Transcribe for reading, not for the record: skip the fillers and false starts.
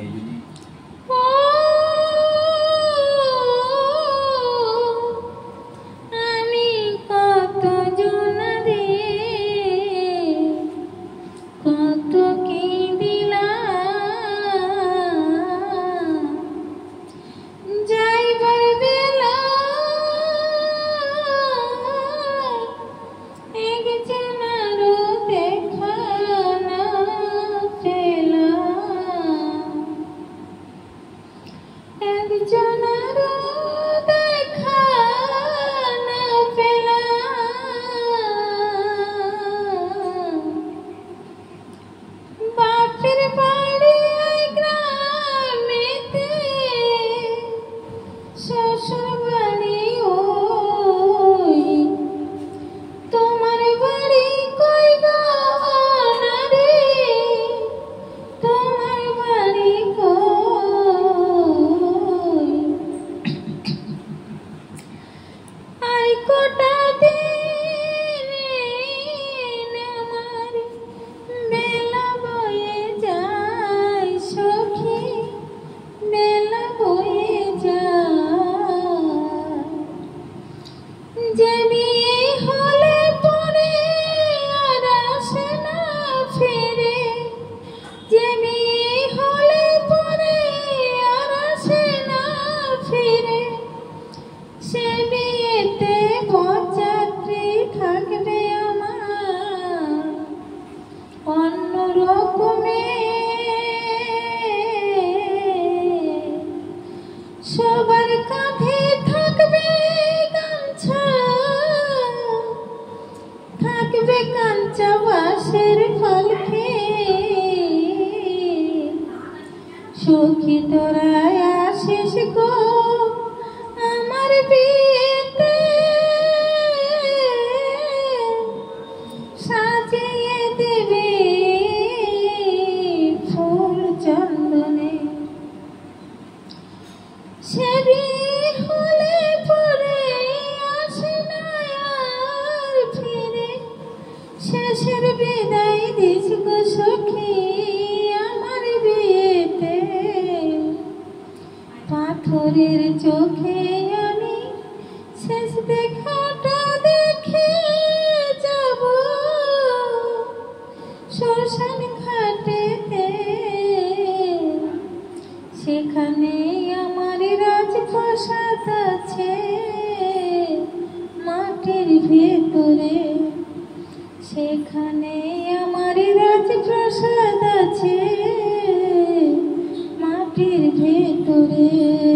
এই যদি আমি কত জনারে কত কি দিলাম যাইবার বেলা একজনারও দেখা না পেলাম একজনারও দেখা না পেলাম বাপের বাড়ি গ্রামেতে শ্বশুর বাড়ি ওই তোমার বাড়ি কই গো না রে তোমার বাড়ি কই আই কোটা দিন আমার বেলা বয়ে যায় সখী বেলা বয়ে যায় যে বিয়ে হলে পরে আর আসে না ফিরে যে বিয়ে হলে পরে আর আসে না ফিরে সে বিয়েতে বরযাত্রী থাকবে আমার অন্য রকমে সবার কাঁধে থাকবে গামছা থাকবে কাঞ্চা বাঁশের পালকি সখী তোরা আসিস গো আমার বিয়েতে সাজিয়ে দেবে ফুল চন্দনে সে বিয়ে হলে পরে আসে না আর ফিরে শেষের বিদায় দিস গো সখী আমার বিয়েতে পাথরের চোখে আমি শেষ দেখাটা দেখে যাব শ্মশান ঘাটেতে সেখানে আমার রাজপ্রাসাদ আছে মাটির ভেতরে সেখানে আমার রাজপ্রাসাদ আছে মাটির ভেতরে।